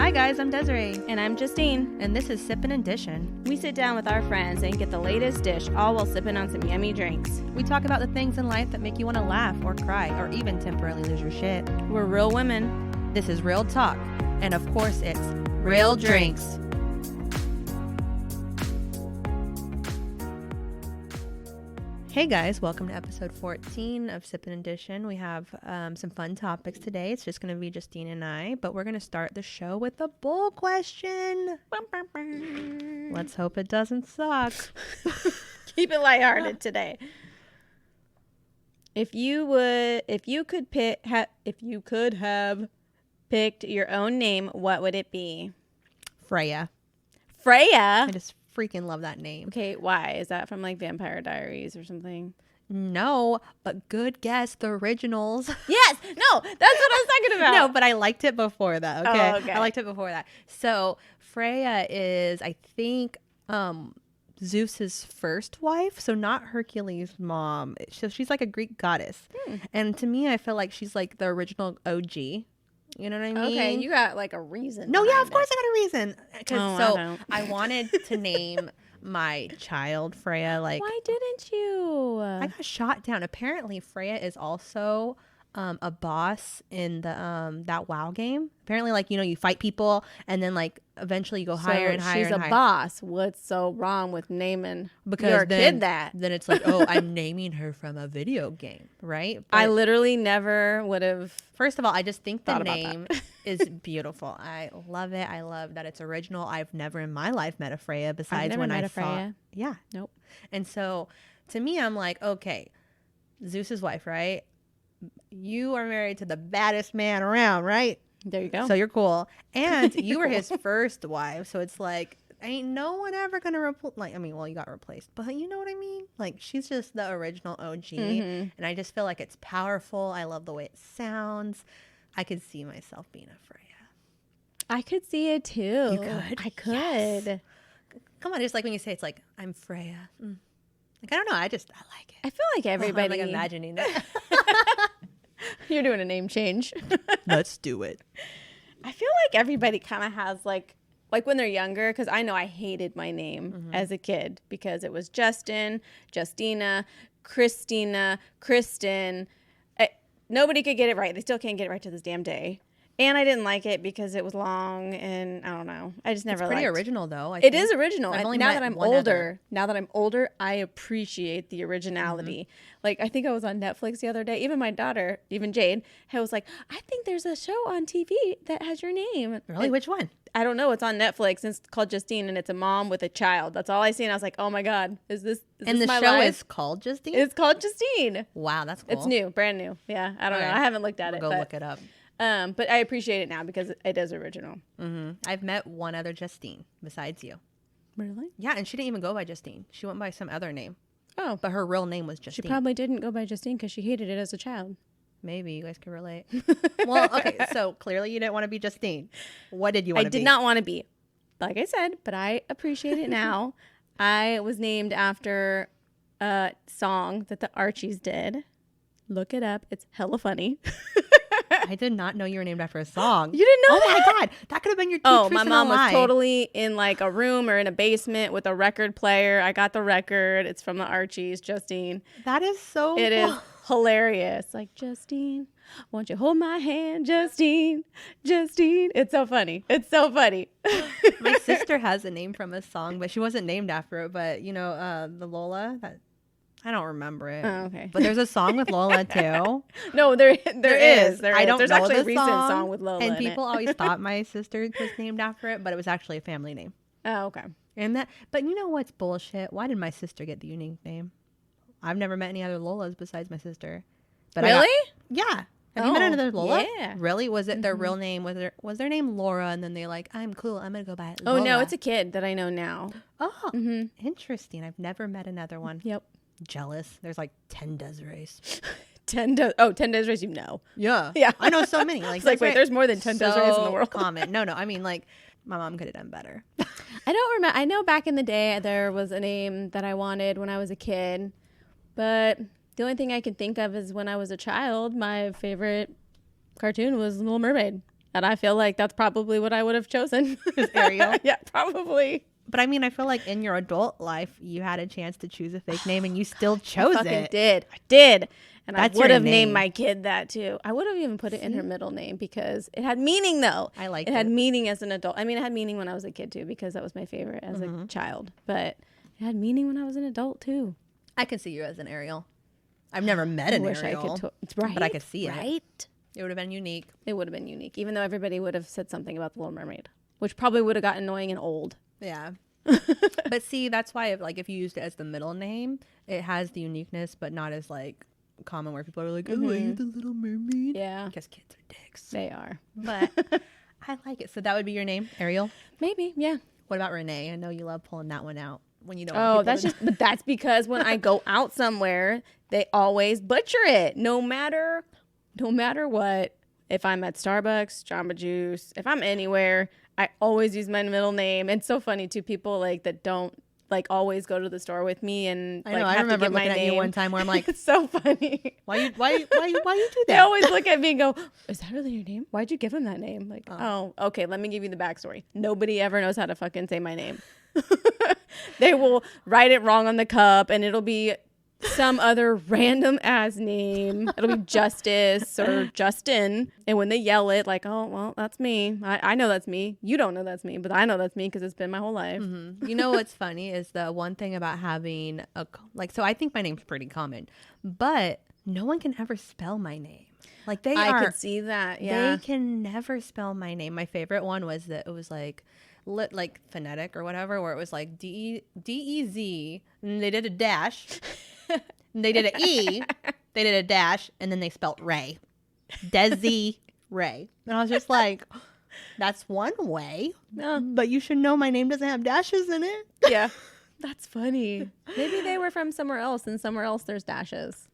Hi guys, I'm Desiree. And I'm Justine. And this is Sippin and Dishin. We sit down with our friends and get the latest dish, all while sipping on some yummy drinks. We talk about the things in life that make you want to laugh or cry or even temporarily lose your shit. We're real women. This is real talk. And of course it's real drinks. Hey guys, welcome to episode 14 of Sippin and Dishin. We have some fun topics today. It's just going to be Justine and I, but we're going to start the show with a bull question. Let's hope it doesn't suck. Keep it lighthearted today. If you could have picked your own name, what would it be? Freya. Freya? I just freaking love that name. Okay, why? Is that from like Vampire Diaries or something? No, but good guess. The originals. Yes. No, that's what I was talking about. No, but I liked it before that. Okay? Oh, okay. I liked it before that. So Freya is, I think, Zeus's first wife. So not Hercules' mom. So she's like a Greek goddess. And to me, I feel like she's like the original OG. You know what I mean? Okay, you got like a reason. No, yeah, of course I got a reason. Oh, I wanted to name my child Freya. Like, why didn't you? I got shot down. Apparently, Freya is also a boss in the that WoW game. Apparently, like, you know, you fight people and then like eventually you go higher and higher. She's a boss. What's so wrong with naming your kid that? Then it's like, oh, I'm naming her from a video game, right? But I literally never would have. First of all, I just think the name is beautiful. I love it. I love that it's original. I've never in my life met a Freya besides when I saw. Freya. Yeah. Nope. And so to me, I'm like, okay, Zeus's wife, right? You are married to the baddest man around, right? There you go. So you're cool. And you were his first wife. So it's like, ain't no one ever going to replace, like, I mean, well, you got replaced, but you know what I mean? Like, she's just the original OG. Mm-hmm. And I just feel like it's powerful. I love the way it sounds. I could see myself being a Freya. I could see it too. You could? I could. Yes. Come on. Just like when you say it's like, I'm Freya. Like, I don't know. I like it. I feel like everybody. I'm like imagining that. You're doing a name change. Let's do it. I feel like everybody kind of has like when they're younger, because I know I hated my name as a kid because it was Justin, Justina, Christina, Kristen. Nobody could get it right. They still can't get it right to this damn day. And I didn't like it because it was long, and I don't know. I just never liked it. It's pretty original, though. It is original. Now that I'm older, I appreciate the originality. Like, I think I was on Netflix the other day. Even my daughter, even Jade, was like, I think there's a show on TV that has your name. Really? Which one? I don't know. It's on Netflix, and it's called Justine, and it's a mom with a child. That's all I see, and I was like, oh, my God. Is this my life? And the show is called Justine? It's called Justine. Wow, that's cool. It's new, brand new. Yeah, I don't know. I haven't looked at it. Go look it up. But I appreciate it now because it is original. I've met one other Justine besides you. Really? Yeah, and she didn't even go by Justine. She went by some other name. Oh. But her real name was Justine. She probably didn't go by Justine because she hated it as a child. Maybe. You guys can relate. Well, okay, so clearly you didn't want to be Justine. What did you want to be? I did not want to be. Like I said, but I appreciate it now. I was named after a song that the Archies did. Look it up. It's hella funny. I did not know you were named after a song. You didn't know that? Oh my God. That could have been your my mom was totally in like a room or in a basement with a record player. I got the record. It's from the Archies, Justine. That is so It is hilarious. Like, Justine, won't you hold my hand? Justine, Justine. It's so funny. It's so funny. My sister has a name from a song, but she wasn't named after it. But, you know, the Lola, I don't remember it. Oh, okay. But there's a song with Lola too. No, there is. I don't There's know actually the a recent song, song with Lola. And people always thought my sister was named after it, but it was actually a family name. Oh, okay. But you know what's bullshit? Why did my sister get the unique name? I've never met any other Lolas besides my sister. But really? Yeah. Have you met another Lola? Yeah. Really? Was it their real name? Was their name Laura? And then they like, I'm cool. I'm gonna go by Lola. Oh no, it's a kid that I know now. Oh, interesting. I've never met another one. Yep. Jealous. There's like 10 Desirees. 10 Desirees, you know. Yeah. Yeah. I know so many. Like, wait, there's more than 10 Desirees in the world. Common. No. I mean, like, my mom could have done better. I don't remember. I know back in the day there was a name that I wanted when I was a kid, but the only thing I can think of is when I was a child, my favorite cartoon was Little Mermaid. And I feel like that's probably what I would have chosen. Is Ariel? Yeah, probably. But I mean, I feel like in your adult life, you had a chance to choose a fake name and you still chose I it. did. And That's I would your have named name. my kid that too. I would have even put it in her middle name because it had meaning though. I like it. It had meaning as an adult. I mean, it had meaning when I was a kid too because that was my favorite as a child. But it had meaning when I was an adult too. I can see you as an Ariel. I've never met an Ariel. It's right. But I could see it. Right? It would have been unique. It would have been unique, even though everybody would have said something about the Little Mermaid, which probably would have got annoying and old. Yeah. But see, that's why if you used it as the middle name, it has the uniqueness, but not as like common where people are like, oh, are you the Little Mermaid? Yeah. Because kids are dicks. They are. But I like it. So that would be your name, Ariel? Maybe, yeah. What about Renee? I know you love pulling that one out when you don't Oh, but that's because when I go out somewhere, they always butcher it. No matter what. If I'm at Starbucks, Jamba Juice, if I'm anywhere, I always use my middle name. It's so funny too. People like that don't like always go to the store with me and I know. like I have remember to get my looking at name. you one time where I'm like, It's so funny. why you do that? They always look at me and go, "Is that really your name? Why'd you give him that name?" Like, oh, okay. Let me give you the backstory. Nobody ever knows how to fucking say my name. They will write it wrong on the cup, and it'll be some other random ass name. It'll be Justice or Justin. And when they yell it, like, oh, well, that's me. I know that's me. You don't know that's me, but I know that's me because it's been my whole life. Mm-hmm. You know what's funny is the one thing about having so I think my name's pretty common, but no one can ever spell my name. Like I could see that. Yeah. They can never spell my name. My favorite one was that it was like phonetic or whatever, where it was like D-E-Z, and they did a dash. They did an E, they did a dash, and then they spelt Ray. Desi Ray. And I was just like, that's one way. But you should know my name doesn't have dashes in it. Yeah. That's funny. Maybe they were from somewhere else, and somewhere else there's dashes.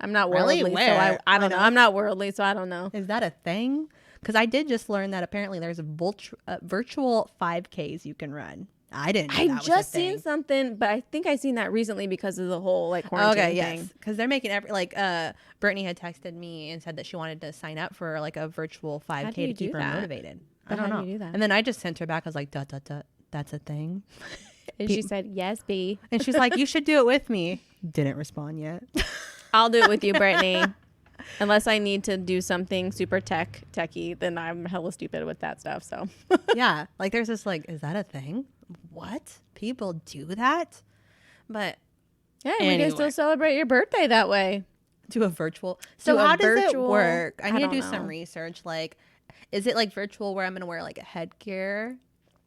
I'm not worldly, Really? so Where? I don't know. I'm not worldly, so I don't know. Is that a thing? Because I did just learn that apparently there's virtual 5Ks you can run. I didn't know that was a just thing. seen something, but I think I seen that recently because of the whole like quarantine thing. Because they're making Brittany had texted me and said that she wanted to sign up for like a virtual 5K to keep her motivated. But I don't know. how do you do that? And then I just sent her back. I was like, that's a thing. And she said, yes, B. And she's like, you should do it with me. Didn't respond yet. I'll do it with you, Brittany. Unless I need to do something super techy, then I'm hella stupid with that stuff. So yeah, like there's this like, is that a thing? What? People do that? But yeah, we can still celebrate your birthday that way. Do a virtual. So how does it work? I need to do some research. Like, is it like virtual where I'm going to wear like a headgear?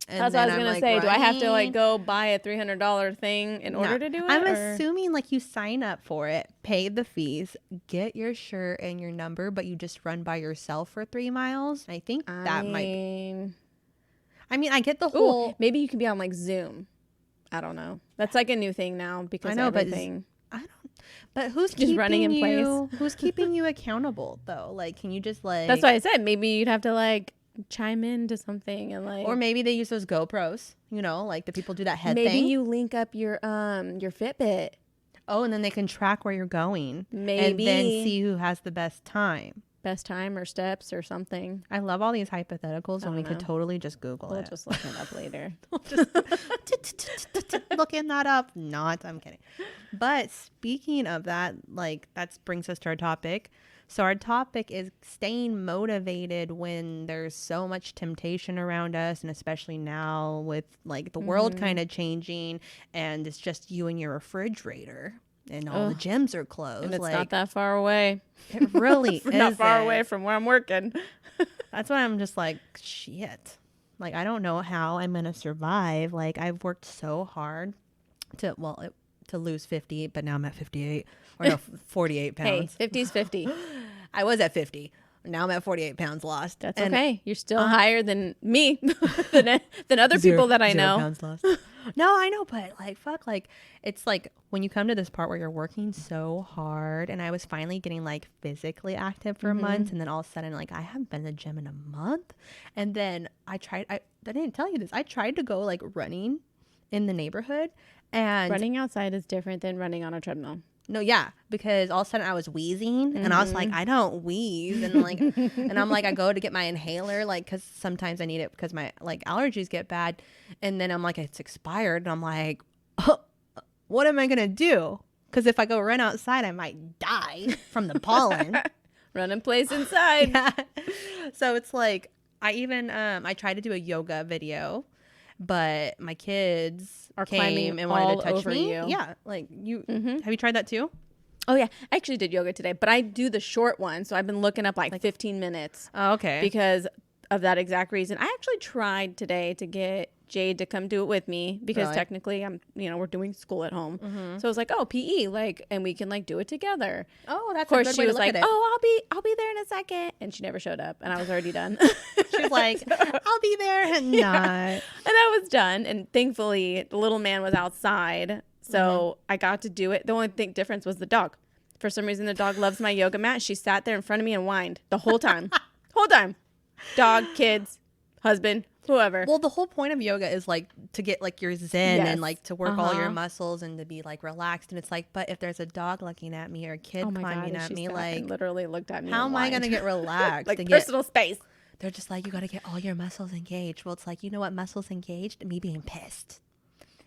And that's what I was going to say. Running? Do I have to like go buy a $300 thing in order to do it? I'm assuming like you sign up for it, pay the fees, get your shirt and your number, but you just run by yourself for 3 miles. I think that might be. I mean, I get the whole. Maybe you can be on like Zoom. I don't know. That's like a new thing now because everything. But who's just running in place? Who's keeping you accountable though? Like, can you just like? That's why I said maybe you'd have to like chime into something and like. Or maybe they use those GoPros. You know, like the people do that head thing. Maybe you link up your Fitbit. Oh, and then they can track where you're going. Maybe. And then see who has the best time. Best time or steps or something. I love all these hypotheticals when we could totally just Google it. We'll just look it up later. Looking that up. Not, I'm kidding. But speaking of that, like that brings us to our topic. So our topic is staying motivated when there's so much temptation around us, and especially now with like the world kind of changing and it's just you and your refrigerator. And all the gyms are closed. And it's not that far away. It really is not far away from where I'm working. That's why I'm just like, shit. Like, I don't know how I'm going to survive. Like, I've worked so hard to lose 50, but now I'm at 58. Or no, 48 pounds. Hey, 50's 50. I was at 50. Now I'm at 48 pounds lost. That's okay. You're still higher than me, than other people that I know. 0 pounds lost. No, I know, but like, fuck, like, it's like when you come to this part where you're working so hard, and I was finally getting like physically active for months, and then all of a sudden, like, I haven't been to the gym in a month, and then I didn't tell you this, I tried to go like running in the neighborhood, and running outside is different than running on a treadmill. No, yeah, because all of a sudden I was wheezing and I was like, I don't wheeze. And like, and I'm like, I go to get my inhaler, like, cause sometimes I need it because my like allergies get bad. And then I'm like, it's expired. And I'm like, oh, what am I going to do? Cause if I go run outside, I might die from the pollen. Run in place inside. Yeah. So it's like, I tried to do a yoga video, but my kids Are came climbing and wanted all to touch over me. you. Yeah. Like have you tried that too? Oh, yeah. I actually did yoga today, but I do the short one. So I've been looking up like 15 minutes. Oh, okay. Because of that exact reason. I actually tried today to get Jade to come do it with me because Really? technically we're doing school at home. So I was like, oh, PE, like, and we can like do it together. Oh, that's Of course, a good she way was to look like, at it. oh, I'll be there in a second. And she never showed up and I was already done. She's like, I'll be there and not. And I was done. And thankfully, the little man was outside. So I got to do it. The only difference was the dog. For some reason, the dog loves my yoga mat. She sat there in front of me and whined the whole time. Whole time. Dog, kids, husband, whoever. Well, the whole point of yoga is like to get like your zen Yes. and like to work all your muscles and to be like relaxed. And it's like, but if there's a dog looking at me or a kid climbing at me, like, literally looked at me. how and am I whined. going to get relaxed? Like and personal space. They're just like, you got to get all your muscles engaged. Well, it's like, you know what muscles engaged? Me being pissed.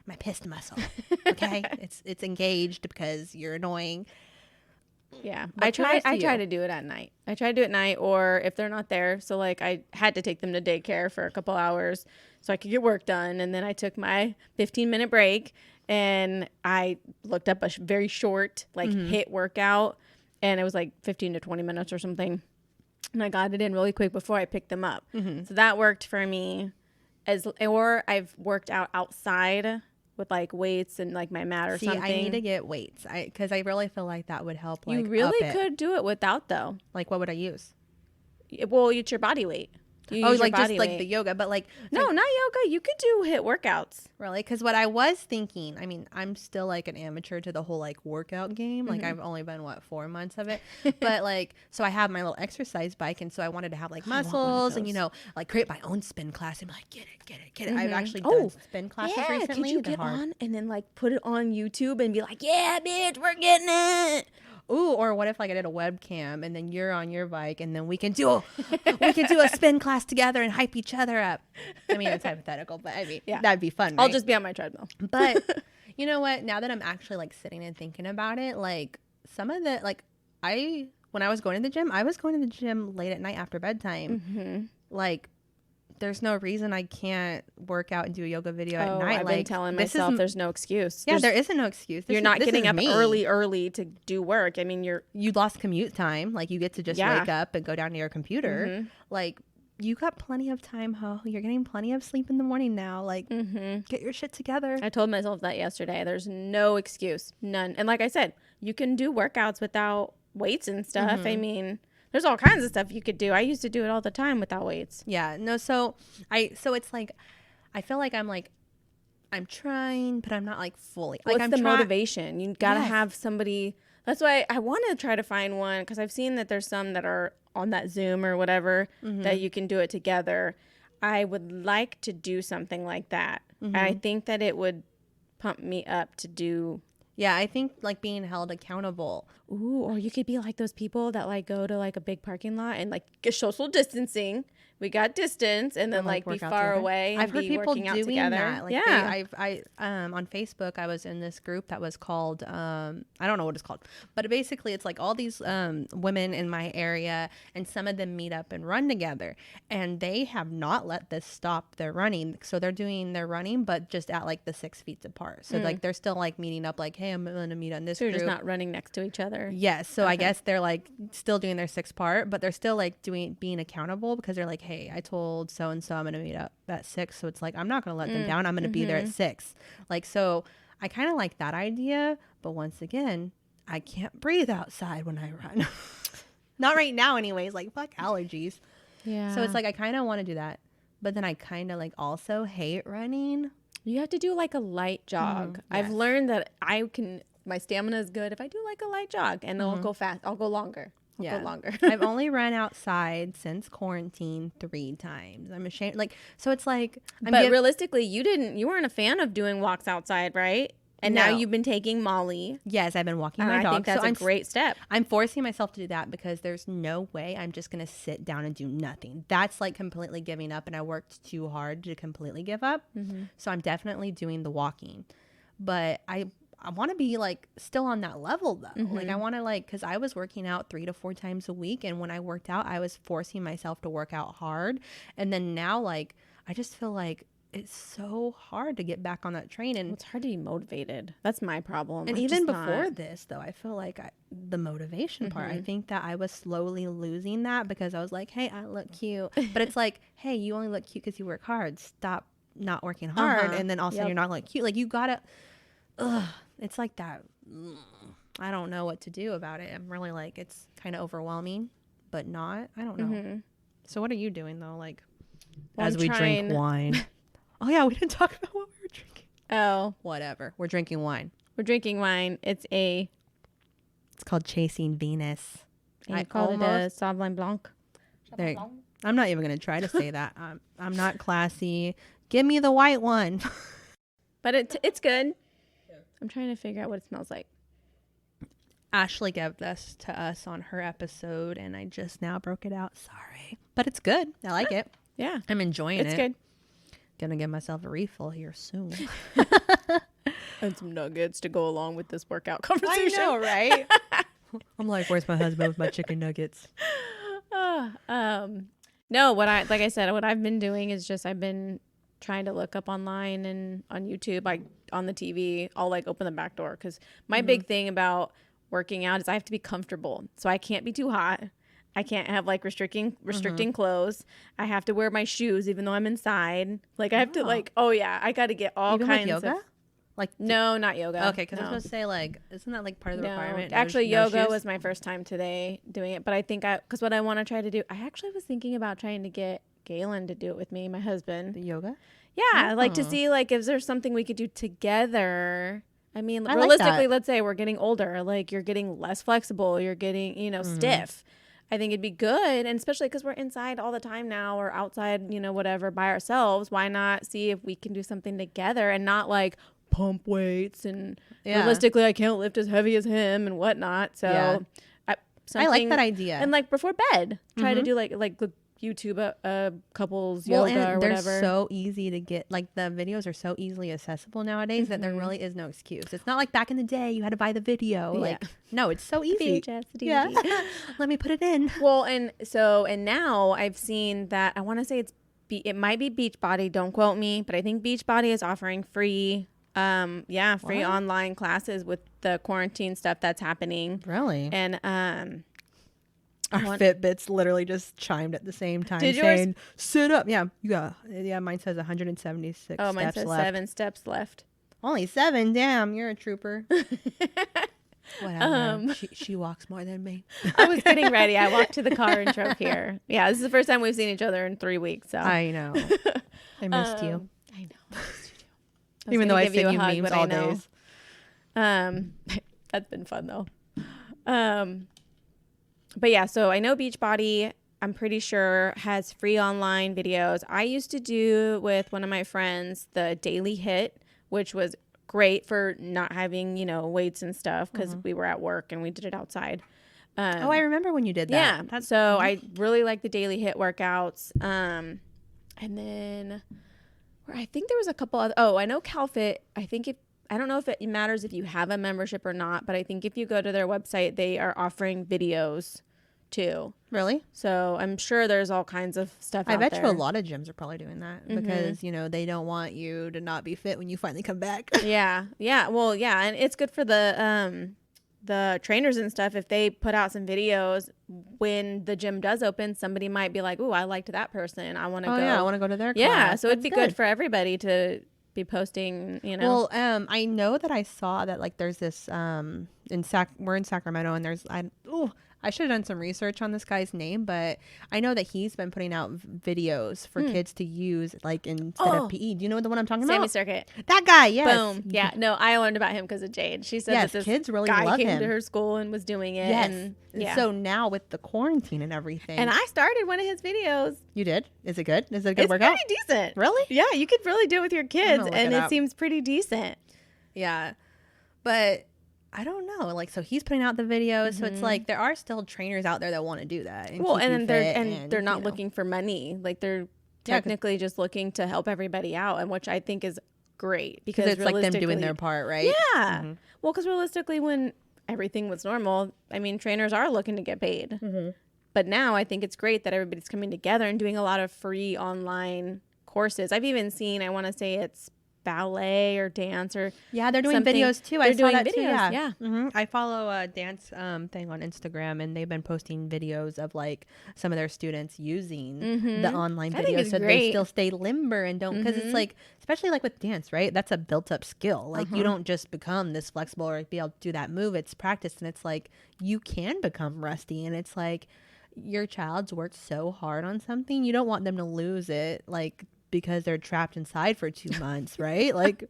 My pissed muscle. Okay. It's engaged because you're annoying. Yeah, But I try kudos to to do it at night. I try to do it at night, or if they're not there. So like I had to take them to daycare for a couple hours so I could get work done, and then I took my 15-minute break and I looked up a very short like HIIT workout, and it was like 15 to 20 minutes or something, and I got it in really quick before I picked them up. So that worked for me. Or I've worked out outside with like weights and like my mat or something. I need to get weights because I really feel like that would help. Like, You really up it. could do it without though. Like, what would I use? Well, it's your body weight. You Oh, use your like just body like weight. the yoga, but like No, not yoga. You could do HIIT workouts. really, because what I was thinking, I mean, I'm still like an amateur to the whole like workout game. Like I've only been 4 months of it, but like so I have my little exercise bike, and so I wanted to have like muscles and like create my own spin class and be like get it. I've actually done spin classes recently. Could you get on and then like put it on YouTube and be like, yeah, bitch, we're getting it. Ooh, or what if like I did a webcam and then you're on your bike and then we can do a spin class together and hype each other up. I mean, it's hypothetical, but I mean, that'd be fun. I'll right? just be on my treadmill. But you know what? Now that I'm actually like sitting and thinking about it, like some of the like when I was going to the gym, I was going to the gym late at night after bedtime. Like there's no reason I can't work out and do a yoga video at night. I've like been telling myself there's no excuse. Yeah, there isn't no excuse. You're not getting up me. early to do work. I mean, you lost commute time. Like you get to just wake up and go down to your computer. Like you got plenty of time, ho. You're getting plenty of sleep in the morning now. Like get your shit together. I told myself that yesterday. There's no excuse. None. And like I said, you can do workouts without weights and stuff. I mean, there's all kinds of stuff you could do. I used to do it all the time without weights. Yeah. No, so it's like I feel like I'm trying, but I'm not like fully. Like What's the motivation? You got to have somebody. That's why I want to try to find one, because I've seen that there's some that are on that Zoom or whatever that you can do it together. I would like to do something like that. I think that it would pump me up to do. Yeah, I think like being held accountable. Ooh, or you could be like those people that like go to like a big parking lot and like get social distancing. We got distance and then like be far away. And I've heard people doing that. Like yeah, I on Facebook I was in this group that was called I don't know what it's called, but basically it's like all these women in my area, and some of them meet up and run together, and they have not let this stop their running. So they're doing their running, but just at like the 6 feet apart. So like they're still like meeting up, like, hey, I'm gonna meet on this. So group. you're just not running next to each other. Yes. So I guess they're like still doing their 6 part, but they're still like being accountable, because they're like, hey, I told so and so I'm gonna meet up at 6, so it's like I'm not gonna let them down. I'm gonna be there at 6. Like, so I kind of like that idea, but once again, I can't breathe outside when I run. Not right now, anyways. Like, fuck allergies. Yeah. So it's like I kind of want to do that, but then I kind of like also hate running. You have to do like a light jog. I've learned that my stamina is good if I do like a light jog, and I'll go fast. I'll go longer. Go longer. I've only run outside since quarantine 3 times. I'm ashamed. Like, so it's like, but realistically, you weren't a fan of doing walks outside, right? And No. now you've been taking Molly. Yes, I've been walking And my I dog. think that's so a great step. I'm forcing myself to do that because there's no way I'm just going to sit down and do nothing. That's like completely giving up, and I worked too hard to completely give up. So I'm definitely doing the walking. But I want to be like still on that level though. Like I want to like, cause I was working out 3 to 4 times a week. And when I worked out, I was forcing myself to work out hard. And then now like, I just feel like it's so hard to get back on that train. And It's hard to be motivated. That's my problem. and I'm even just before not. this though, I feel like the motivation part, I think that I was slowly losing that because I was like, hey, I look cute. But it's like, hey, you only look cute because you work hard. Stop not working hard. And then also you're not like cute. Like you gotta, it's like that. I don't know what to do about it. I'm really like, it's kind of overwhelming, but not. I don't know. So what are you doing though? Like, Well, as we drink wine. Oh yeah, we didn't talk about what we were drinking. Oh, Whatever. We're drinking wine. we're drinking wine. It's called Chasing Venus. I call it a Sauvignon Blanc. I'm not even gonna try to say that. I'm not classy. Give me the white one. But it's good. I'm trying to figure out what it smells like. Ashley gave this to us on her episode, and I just now broke it out. Sorry, but it's good. I like it. Yeah. I'm enjoying it. It's good. Gonna give myself a refill here soon. And some nuggets to go along with this workout conversation. I know, right? I'm like, where's my husband with my chicken nuggets? No, what I've been doing is just I've been trying to look up online and on YouTube, like on the TV, I'll like open the back door because my big thing about working out is I have to be comfortable. So I can't be too hot. I can't have like restricting clothes. I have to wear my shoes even though I'm inside. Like I have to like, I got to get all Even kinds with yoga? of. Like No, not yoga. okay, because I was supposed to say like, isn't that like part of the requirement? Actually, No yoga shoes? was my first time today doing it. But I think because what I want to try to do, I actually was thinking about trying to get Galen to do it with me, my husband. The yoga. Yeah, like to see like if there's something we could do together. I mean, I like realistically, that. let's say we're getting older, like you're getting less flexible, you're getting, stiff. I think it'd be good, and especially because we're inside all the time now or outside, whatever, by ourselves. Why not see if we can do something together and not like pump weights and realistically, I can't lift as heavy as him and whatnot. So I like that idea. And like before bed, try to do like YouTube couples yoga or they're whatever. so easy to get. Like the videos are so easily accessible nowadays that there really is no excuse. It's not like back in the day you had to buy the video. Like no, it's so easy. VHS, DVD. Yeah, let me put it in. Well, and now I've seen that I want to say it might be Beachbody. Don't quote me, but I think Beachbody is offering free online classes with the quarantine stuff that's happening. Really? And our Fitbits literally just chimed at the same time Did saying, yours? sit up. Yeah, mine says 176 oh, mine steps says left. 7 steps left. Only 7? Damn, you're a trooper. Whatever. She walks more than me. I was getting ready. I walked to the car and drove here. Yeah, this is the first time we've seen each other in 3 weeks. So I know. I missed you. I know. I missed you too. Even though I give you send a you hug, memes but all I know. days. That's been fun though. But yeah, so I know Beachbody, I'm pretty sure, has free online videos. I used to do with one of my friends the Daily Hit, which was great for not having, weights and stuff because we were at work and we did it outside. I remember when you did that. Yeah. So I really like the Daily Hit workouts. And then I think there was a couple other, I know CalFit. I don't know if it matters if you have a membership or not, but I think if you go to their website, they are offering videos too. Really? So I'm sure there's all kinds of stuff I out bet there. you a lot of gyms are probably doing that because, they don't want you to not be fit when you finally come back. Yeah. Yeah. Well, yeah. And it's good for the trainers and stuff. If they put out some videos when the gym does open, somebody might be like, ooh, I liked that person. I want to go. Yeah, I want to go to their class. Yeah. So it'd That's be good for everybody to be posting, Well, I know that I saw that like there's this we're in Sacramento and there's I should have done some research on this guy's name, but I know that he's been putting out videos for kids to use like instead of PE. Do you know the one I'm talking Sammy about? Circuit. That guy, yes. Boom. Yeah. No, I learned about him because of Jade. She said that this kids really guy love came him. to her school and was doing it. Yes. And, So now with the quarantine and everything. And I started one of his videos. You did? Is it good? Is it a good It's workout? pretty decent. Really? Yeah, you could really do it with your kids, look and it it up. seems pretty decent. Yeah. But I don't know. Like, so he's putting out the videos. So it's like there are still trainers out there that want to do that. And Well, keep you and fit they're not you know. looking for money. Like they're technically just looking to help everybody out, and which I think is great because it's like them doing their part, right? Yeah. Well, because realistically, when everything was normal, I mean, trainers are looking to get paid. But now I think it's great that everybody's coming together and doing a lot of free online courses. I've even seen, I want to say it's ballet or dance or they're doing something. videos too. They're I saw doing that videos, too. Yeah. I follow a dance thing on Instagram, and they've been posting videos of like some of their students using the online I think videos, it's so great. they still stay limber and don't, because it's like, especially like with dance, right? That's a built up skill. Like you don't just become this flexible or be able to do that move. It's practice, and it's like you can become rusty, and it's like your child's worked so hard on something, you don't want them to lose it, like because they're trapped inside for 2 months, right? Like.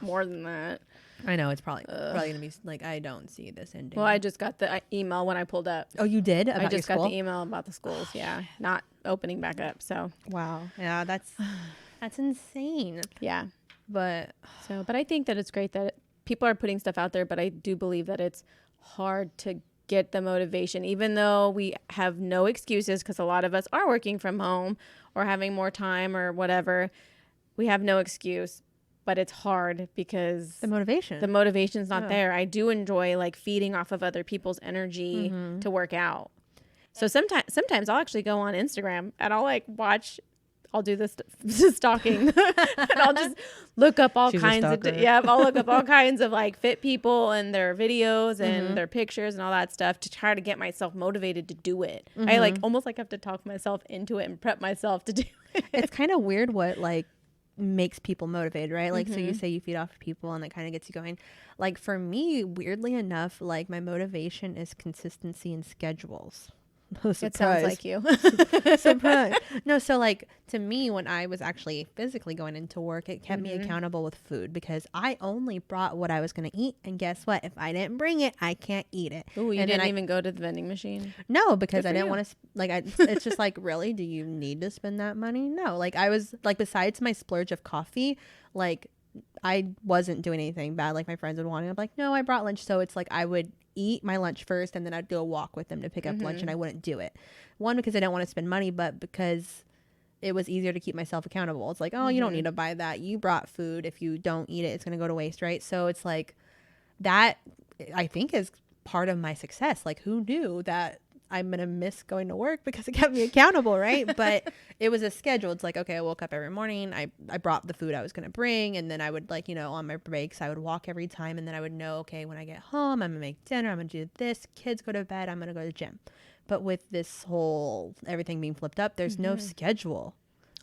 More than that. I know it's probably gonna be like, I don't see this ending. Well, I just got the email when I pulled up. Oh, you did? About I just your got school? the email about the schools. Yeah, not opening back up. So Wow. Yeah, that's insane. yeah. But But I think that it's great that people are putting stuff out there. But I do believe that it's hard to get the motivation, even though we have no excuses because a lot of us are working from home or having more time or whatever. We have no excuse. But it's hard because the motivation's not there. I do enjoy like feeding off of other people's energy to work out. So sometimes I'll actually go on Instagram and I'll like watch. I'll do this stalking, and I'll just look up all kinds of I'll look up all kinds of like fit people and their videos and their pictures and all that stuff to try to get myself motivated to do it. I like almost like have to talk myself into it and prep myself to do it. It's kind of weird what like makes people motivated, right? Like, so you say you feed off people and that kind of gets you going. Like for me, weirdly enough, like my motivation is consistency and schedules. It sounds like you. Surprise. No, so like to me, when I was actually physically going into work, it kept me accountable with food because I only brought what I was going to eat. And guess what? If I didn't bring it, I can't eat it. Ooh, you didn't even go to the vending machine? No, because I didn't want to, it's just like, really? Do you need to spend that money? No. Like I was like, besides my splurge of coffee, like I wasn't doing anything bad. Like my friends would want it. I'm like, no, I brought lunch. So it's like I would eat my lunch first and then I'd go walk with them to pick up lunch, and I wouldn't do it. One, because I didn't want to spend money, but because it was easier to keep myself accountable. It's like, oh, you don't need to buy that. You brought food. If you don't eat it, it's going to go to waste, right? So it's like that, I think, is part of my success. Like who knew that I'm going to miss going to work because it kept me accountable, right? But it was a schedule. It's like, okay, I woke up every morning. I brought the food I was going to bring. And then I would like, on my breaks, I would walk every time. And then I would know, okay, when I get home, I'm going to make dinner. I'm going to do this. Kids go to bed. I'm going to go to the gym. But with this whole everything being flipped up, there's no schedule.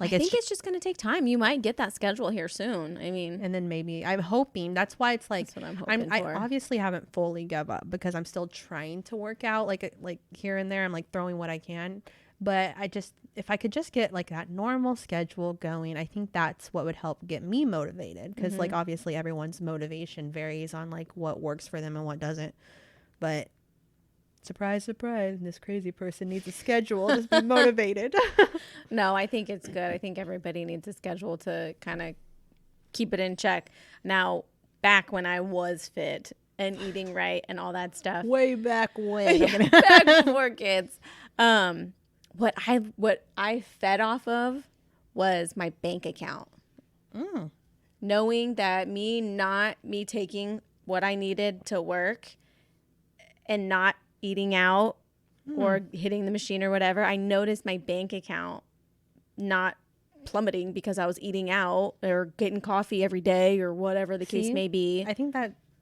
Like I think it's just going to take time. You might get that schedule here soon. I mean, and then maybe I'm hoping. That's why it's like that's what I'm hoping for. I obviously haven't fully give up because I'm still trying to work out like here and there. I'm like throwing what I can, but if I could just get like that normal schedule going, I think that's what would help get me motivated. Because like obviously everyone's motivation varies on like what works for them and what doesn't. But surprise, surprise, this crazy person needs a schedule to be motivated. No, I think it's good. I think everybody needs a schedule to kind of keep it in check. Now, back when I was fit and eating right and all that stuff. Way back when. Back before kids. What I fed off of was my bank account. Knowing that me taking what I needed to work and not eating out or hitting the machine or whatever, I noticed my bank account not plummeting because I was eating out or getting coffee every day or whatever the case may be. I think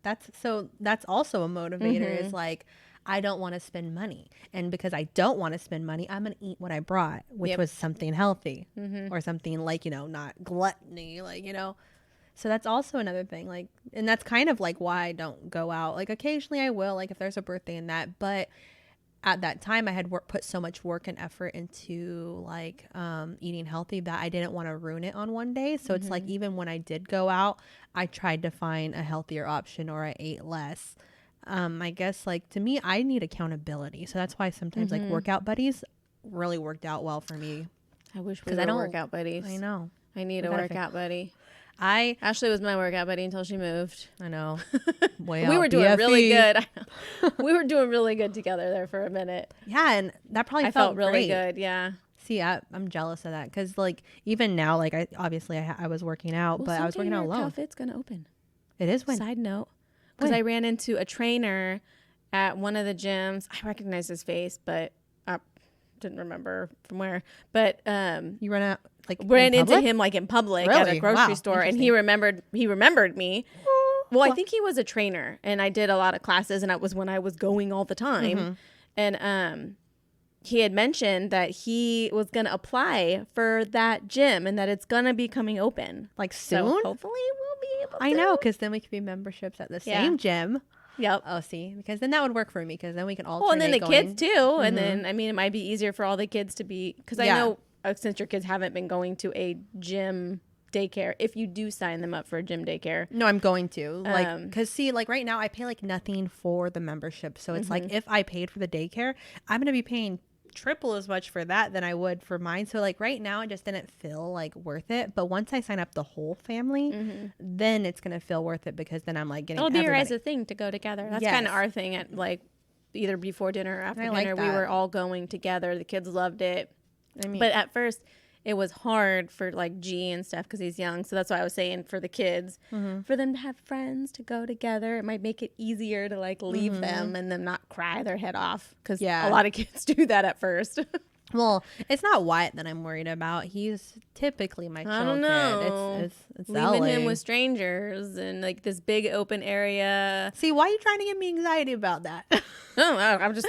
that's also a motivator is like, I don't want to spend money. And because I don't want to spend money, I'm going to eat what I brought, which was something healthy or something like, not gluttony, like, So that's also another thing, like, and that's kind of like why I don't go out. Like occasionally I will, like if there's a birthday and that, but at that time I had put so much work and effort into like eating healthy that I didn't want to ruin it on one day. So it's like even when I did go out, I tried to find a healthier option or I ate less. I guess like to me, I need accountability. So that's why sometimes like workout buddies really worked out well for me. I wish we were workout buddies. I know. I need a workout buddy. Ashley was my workout buddy until she moved. I know. We were doing really good. We were doing really good together there for a minute. Yeah, and that probably I felt felt really great. good. Yeah. See, I'm jealous of that because, like, even now, like, I was working out, but I was working out alone. Outfit's gonna open. It is when. Side note, because I ran into a trainer at one of the gyms. I recognize his face, but I didn't remember from where. But You ran out, like, ran into him like in public at a grocery store, and he remembered me. Well, I think he was a trainer, and I did a lot of classes, and that was when I was going all the time. And he had mentioned that he was going to apply for that gym and that it's going to be coming open. Like soon? So hopefully we'll be able to. I know, because then we could be memberships at the same gym. Yep. Oh, see, because then that would work for me because then we can alternate. Well, and then the going. kids too. And then, I mean, it might be easier for all the kids to be, because I know since your kids haven't been going to a gym daycare, if you do sign them up for a gym daycare. No, I'm going to. Like, because see, like right now I pay like nothing for the membership. So it's like if I paid for the daycare, I'm going to be paying triple as much for that than I would for mine. So like right now it just didn't feel like worth it, but once I sign up the whole family, then it's gonna feel worth it because then I'm like getting it'll be your guys' thing to go together. That's kind of our thing at like either before dinner or after dinner. We were all going together. The kids loved it. I mean, but at first it was hard for like G and stuff because he's young. So that's why I was saying for the kids, for them to have friends to go together, it might make it easier to like leave them and them not cry their head off because a lot of kids do that at first. Well, it's not Wyatt that I'm worried about. He's typically my chill I don't know. kid. It's leaving Ellie. him with strangers and like this big open area. See, why are you trying to give me anxiety about that? No, I was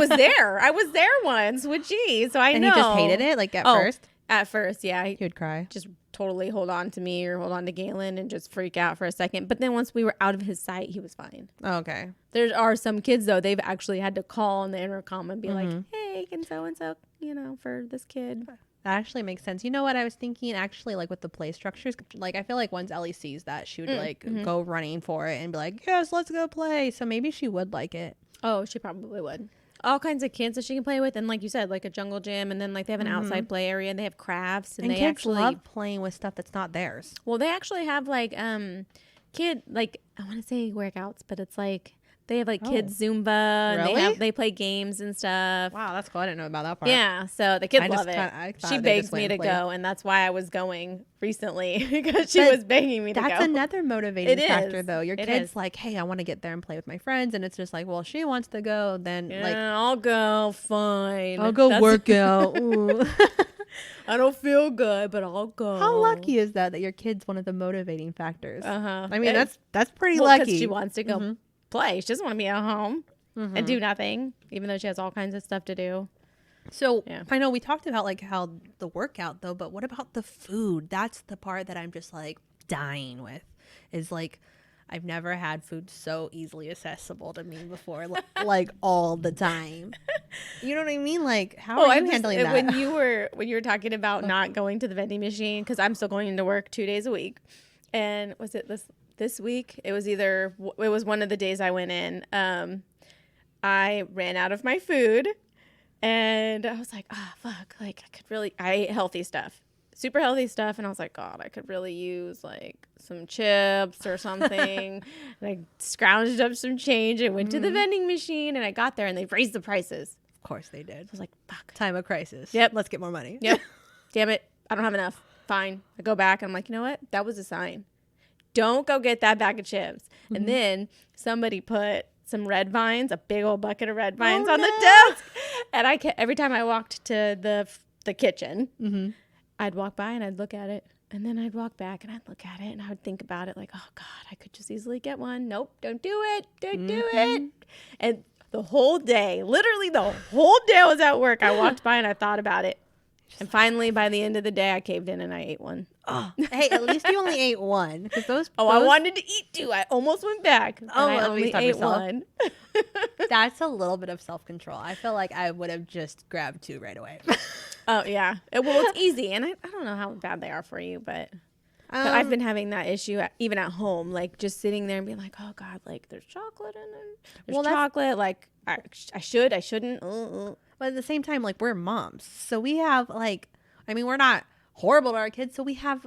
there. I was there once with G, so I know. And he just hated it, like at first? At first, yeah. He would cry. Just totally hold on to me or hold on to Galen and just freak out for a second. But then once we were out of his sight, he was fine. Oh, okay. There are some kids, though, they've actually had to call on the intercom and be like, hey, can so-and-so, for this kid. That actually makes sense. You know what I was thinking? Actually, like with the play structures, like I feel like once Ellie sees that, she would like go running for it and be like, yes, let's go play. So maybe she would like it. Oh, she probably would. All kinds of kids that she can play with, and like you said, like a jungle gym, and then like they have an outside play area, and they have crafts, and they kids actually love playing with stuff that's not theirs. Well, they actually have like kid, like I want to say workouts, but it's like they have like kids Zumba. Really? And they play games and stuff. Wow, that's cool. I didn't know about that part. Yeah, so the kids love it. She begged me to play. go, and that's why I was going recently because she was begging me to go. That's another motivating factor, though. Your kid's is. like, hey, I want to get there and play with my friends, and it's just like, well, she wants to go, then like, I'll go. Fine. I'll go work out. Ooh. I don't feel good, but I'll go. How lucky is that your kid's one of the motivating factors? I mean, that's pretty well, lucky. Because she wants to go play. She doesn't want to be at home and do nothing, even though she has all kinds of stuff to do. So I know we talked about like how the workout though, but what about the food? That's the part that I'm just like dying with. Is like I've never had food so easily accessible to me before, like all the time. You know what I mean? Like how are you handling that? When you were talking about not going to the vending machine, because I'm still going into work 2 days a week, and was it this week? It was one of the days I went in. I ran out of my food. And I was like, fuck, like I ate healthy stuff, super healthy stuff. And I was like, God, I could really use like some chips or something. And I scrounged up some change and went to the vending machine, and I got there and they raised the prices. Of course they did. I was like, fuck. Time of crisis. Yep. Let's get more money. Yep. Damn it. I don't have enough. Fine. I go back and I'm like, you know what? That was a sign. Don't go get that bag of chips. And then somebody put some red vines, a big old bucket of red vines on the desk. And every time I walked to the kitchen, I'd walk by and I'd look at it. And then I'd walk back and I'd look at it and I would think about it like, oh God, I could just easily get one. Nope, don't do it. Don't do it. And the whole day, literally the whole day I was at work, I walked by and I thought about it. And finally, by the end of the day, I caved in and I ate one. Oh, hey, at least you only ate one. I wanted to eat two. I almost went back. Oh, I only ate one. That's a little bit of self-control. I feel like I would have just grabbed two right away. Oh, yeah. Well, it's easy. And I don't know how bad they are for you, but I've been having that issue even at home. Like, just sitting there and being like, oh, God, like, there's chocolate in there. There's chocolate. Like, I shouldn't. But at the same time, like, we're moms. So we have, like, I mean, we're not horrible to our kids. So we have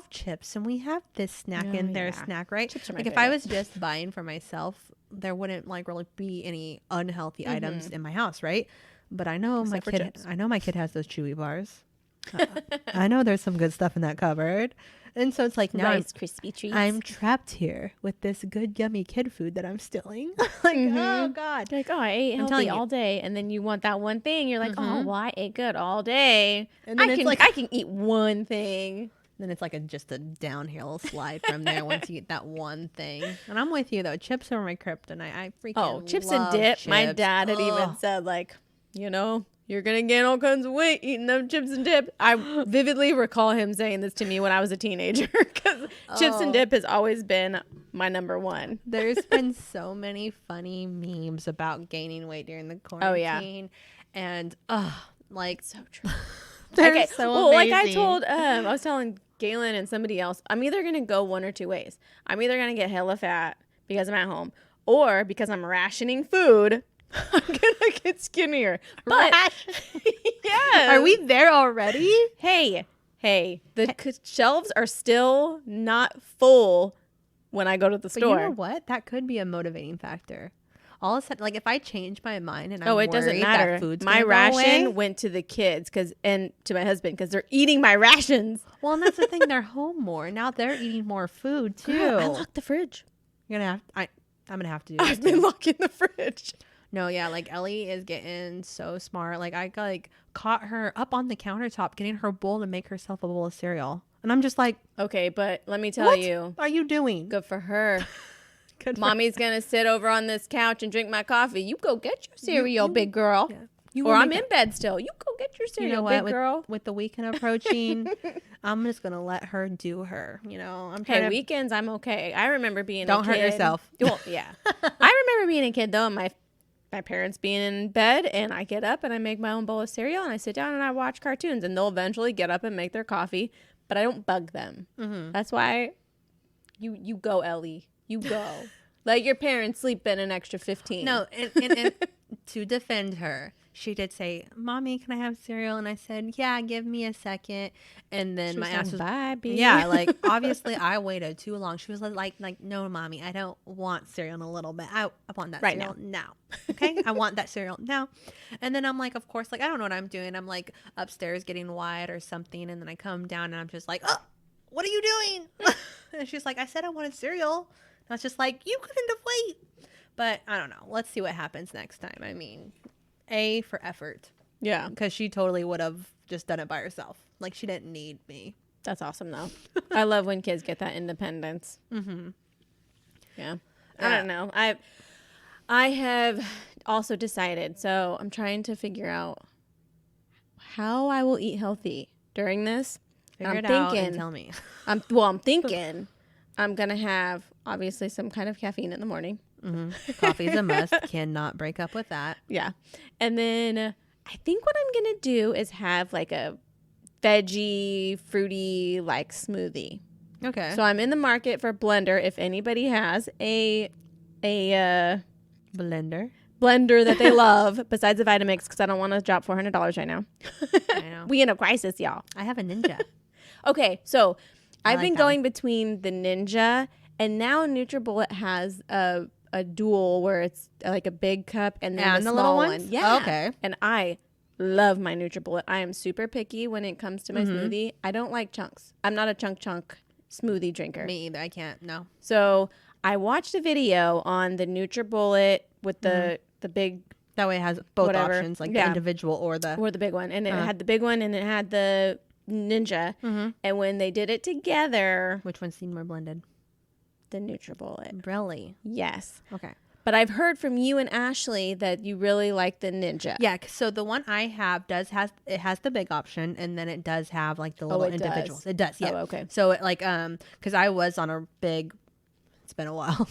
chips and we have this snack in their snack, right? Chips are my like if I was just buying for myself, there wouldn't like really be any unhealthy items in my house, right? But I know my kid has those Chewy bars. I know there's some good stuff in that cupboard. And so it's like now Rice Krispie treats. I'm trapped here with this good yummy kid food that I'm stealing. like, oh God. You're like, oh, I ate healthy all day. And then you want that one thing. You're like, oh, well, I ate good all day. And then I can eat one thing. Then it's like just a downhill slide from there once you get that one thing. And I'm with you though. Chips are my kryptonite. I freaking chips love and dip. Chips. My dad had even said like, you're going to gain all kinds of weight eating them chips and dip. I vividly recall him saying this to me when I was a teenager because chips and dip has always been my number one. There's been so many funny memes about gaining weight during the quarantine. And, like, so true. They're so amazing. Like I told, I was telling Galen and somebody else, I'm either going to go one or two ways. I'm either going to get hella fat because I'm at home or because I'm rationing food. I'm gonna get skinnier. But yeah, are we there already? Hey, the shelves are still not full when I go to the store. You know what? That could be a motivating factor. All of a sudden, like if I change my mind and I'm it doesn't matter. That food's my ration went to the kids and to my husband because they're eating my rations. Well, and that's the thing. They're home more now. They're eating more food too. Girl, I locked the fridge. I'm gonna have to do. I've been locking the fridge. No, yeah, like Ellie is getting so smart. Like I caught her up on the countertop getting her bowl to make herself a bowl of cereal. And I'm just like, okay, but let me tell you. What are you doing? Good for her. Mommy's going to sit over on this couch and drink my coffee. You go get your cereal, big girl. Yeah. Or I'm in bed still. You go get your cereal, big girl. With the weekend approaching, I'm just going to let her do her. Weekends, I'm okay. I remember being Don't hurt yourself. Well, yeah. I remember being a kid, though, and my parents being in bed, and I get up and I make my own bowl of cereal and I sit down and I watch cartoons, and they'll eventually get up and make their coffee, but I don't bug them. That's why you go, Ellie. You go. Let your parents sleep in an extra 15. No, and to defend her, she did say, Mommy, can I have cereal? And I said, yeah, give me a second. And then my ass was, bye, baby. Yeah, like, obviously, I waited too long. She was like, no, Mommy, I don't want cereal in a little bit. I want that cereal now. Okay? I want that cereal now. And then I'm like, of course, like, I don't know what I'm doing. I'm, like, upstairs getting wide or something. And then I come down and I'm just like, oh, what are you doing? And she's like, I said I wanted cereal. And I was just like, you couldn't have waited. But I don't know. Let's see what happens next time. I mean, A for effort. Yeah. Because she totally would have just done it by herself. Like, she didn't need me. That's awesome, though. I love when kids get that independence. Yeah. I don't know. I have also decided, so I'm trying to figure out how I will eat healthy during this. Figure it out and tell me. I'm thinking I'm going to have, obviously, some kind of caffeine in the morning. Coffee's a must. Cannot break up with that. Yeah. And then I think what I'm going to do is have like a veggie, fruity, like smoothie. Okay. So I'm in the market for blender. If anybody has a blender that they love besides the Vitamix, because I don't want to drop $400 right now. I know. We in a crisis, y'all. I have a Ninja. Okay. So I've been going between the Ninja, and now NutriBullet has a dual where it's like a big cup and then the small one. Yeah. Okay. And I love my NutriBullet. I am super picky when it comes to my smoothie. I don't like chunks. I'm not a chunk smoothie drinker. Me either. I can't. No. So I watched a video on the NutriBullet with the big. That way it has both options, like the individual or the big one. And it had the big one and it had the Ninja. And when they did it together. Which one seemed more blended? The NutriBullet. Really? Yes. Okay. But I've heard from you and Ashley that you really like the Ninja. Yeah. So the one I have has the big option, and then it does have like the little individuals. It does. Yeah. Oh, okay. So it because I was on a big. It's been a while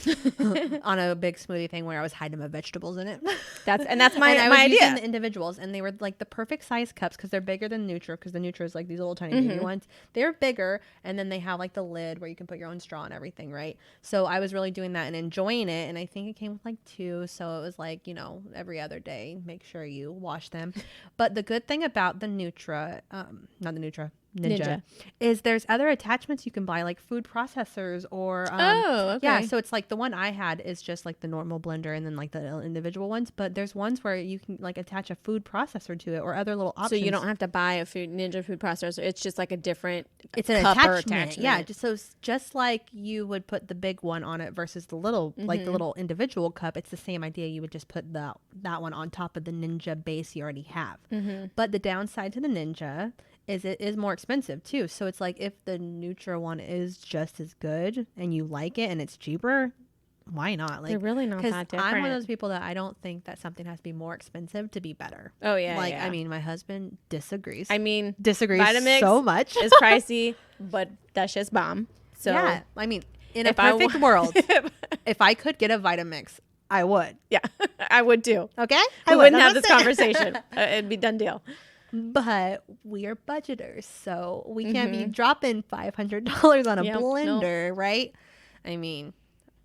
on a big smoothie thing where I was hiding my vegetables in it. That's my and I was idea. Using the individuals, and they were like the perfect size cups because they're bigger than Nutra. Because the Nutra is like these little tiny baby ones. They're bigger, and then they have like the lid where you can put your own straw and everything, right? So I was really doing that and enjoying it, and I think it came with like 2, so it was like every other day, make sure you wash them. But the good thing about the Nutra, not the Nutra. Ninja. is there's other attachments you can buy, like food processors or Okay. yeah, so it's like the one I had is just like the normal blender and then like the individual ones, but there's ones where you can like attach a food processor to it or other little options. So you don't have to buy a Ninja food processor. It's just like a different it's an cup attachment. Yeah, just like you would put the big one on it versus the little like the little individual cup, it's the same idea. You would just put that one on top of the Ninja base you already have. But the downside to the Ninja is it is more expensive too. So it's like if the Nutra one is just as good and you like it and it's cheaper, why not? Like, they're really not that different. I'm one of those people that I don't think that something has to be more expensive to be better. Oh yeah, like yeah. I mean, my husband disagrees. Disagrees Vitamix so much. It's pricey, but that's just bomb. So yeah, I mean, in a perfect world, if I could get a Vitamix, I would. Yeah, I would too. Okay, we wouldn't have this conversation. It'd be done deal. But we are budgeters, so we can't be dropping $500 on a blender, right? I mean,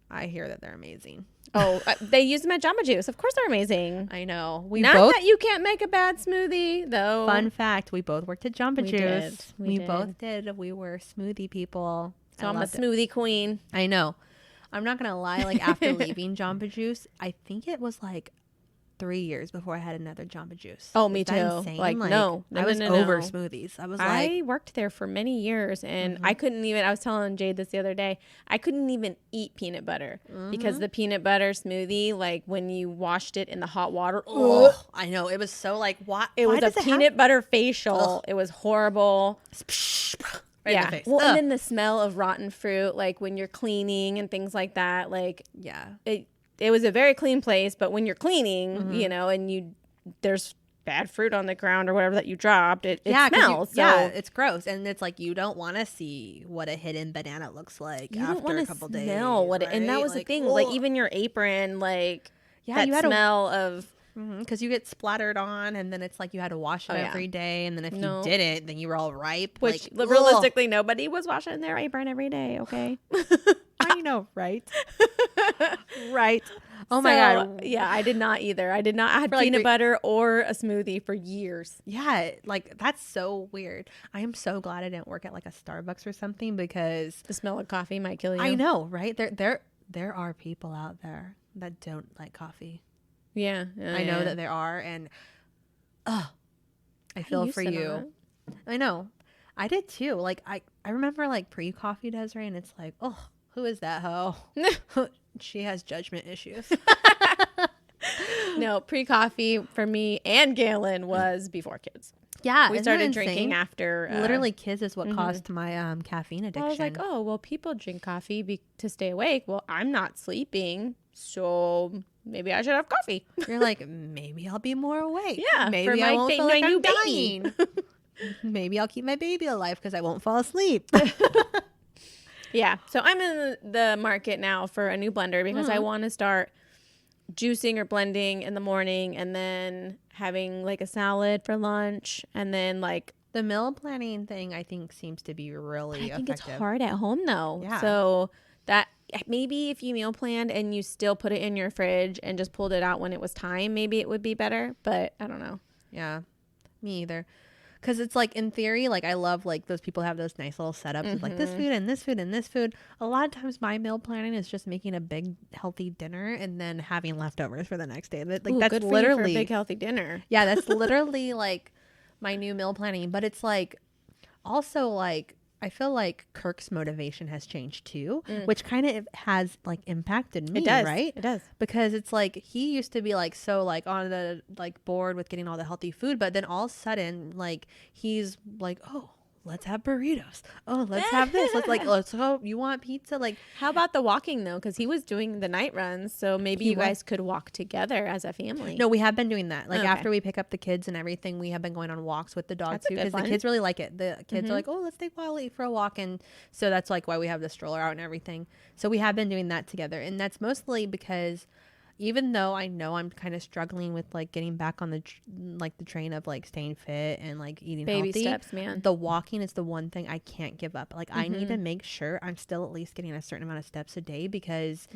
I hear that they're amazing. Oh, they use them at Jamba Juice. Of course they're amazing. I know. Not that you can't make a bad smoothie, though. Fun fact, we both worked at Jamba Juice. We both did. We were smoothie people. So I'm a smoothie queen. I know. I'm not going to lie. Like, after leaving Jamba Juice, I think it was like 3 years before I had another Jamba Juice. Oh, me too. Like no, I was over smoothies. I worked there for many years and I couldn't even, I was telling Jade this the other day, I couldn't even eat peanut butter because the peanut butter smoothie, like when you washed it in the hot water, I know. It was so like, what? It was a peanut butter facial. Ugh. It was horrible. Right in the face. Well, and then the smell of rotten fruit, like when you're cleaning and things like that, like, yeah, it was a very clean place, but when you're cleaning, you know, and there's bad fruit on the ground or whatever that you dropped, it smells. Yeah, it's gross. And it's like, you don't want to see what a hidden banana looks like after a couple days. Right? And that was like, the thing, like even your apron, like that you had smell of. Because you get splattered on and then it's like you had to wash it every day. And then if you didn't, then you were all ripe. Which realistically, nobody was washing their apron every day, okay? I know, right? Right. Oh my God. Yeah, I did not either. I had peanut butter or a smoothie for years. Yeah, like that's so weird. I am so glad I didn't work at like a Starbucks or something because the smell of coffee might kill you. I know, right? There are people out there that don't like coffee. Yeah. I know that there are, and I feel for you. I know. I did too. Like I remember like pre-coffee Desiree, and it's like, oh, who is that hoe? She has judgment issues. No, pre-coffee for me and Galen was before kids. Yeah, we started drinking after. Literally, kids is what caused my caffeine addiction. I was like, oh, well, people drink coffee to stay awake. Well, I'm not sleeping, so maybe I should have coffee. You're like, maybe I'll be more awake. Yeah, maybe I won't feel like I'm dying. Maybe I'll keep my baby alive because I won't fall asleep. Yeah, so I'm in the market now for a new blender because I want to start juicing or blending in the morning and then having like a salad for lunch and then like the meal planning thing I think seems to be really effective. I think it's hard at home though. Yeah. So that maybe if you meal planned and you still put it in your fridge and just pulled it out when it was time, maybe it would be better, but I don't know. Yeah, me either. Because it's like, in theory, like I love like those people have those nice little setups with like this food and this food and this food. A lot of times my meal planning is just making a big healthy dinner and then having leftovers for the next day. Like that's good for literally you for a big healthy dinner. Yeah, that's literally like my new meal planning. But it's like also like I feel like Kirk's motivation has changed too, which kind of has like impacted me. It does, right? It does, because it's like he used to be like so like on the like board with getting all the healthy food, but then all of a sudden like he's like, oh, let's have burritos. Oh, let's have this. Let's go. You want pizza? Like, how about the walking though? Because he was doing the night runs, so maybe you guys could walk together as a family. No, we have been doing that. Like after we pick up the kids and everything, we have been going on walks with the dog too because the kids really like it. The kids are like, oh, let's take Wiley for a walk, and so that's like why we have the stroller out and everything. So we have been doing that together, and that's mostly because even though I know I'm kind of struggling with like getting back on the train of like staying fit and like eating baby healthy, steps, man. The walking is the one thing I can't give up. Like I need to make sure I'm still at least getting a certain amount of steps a day because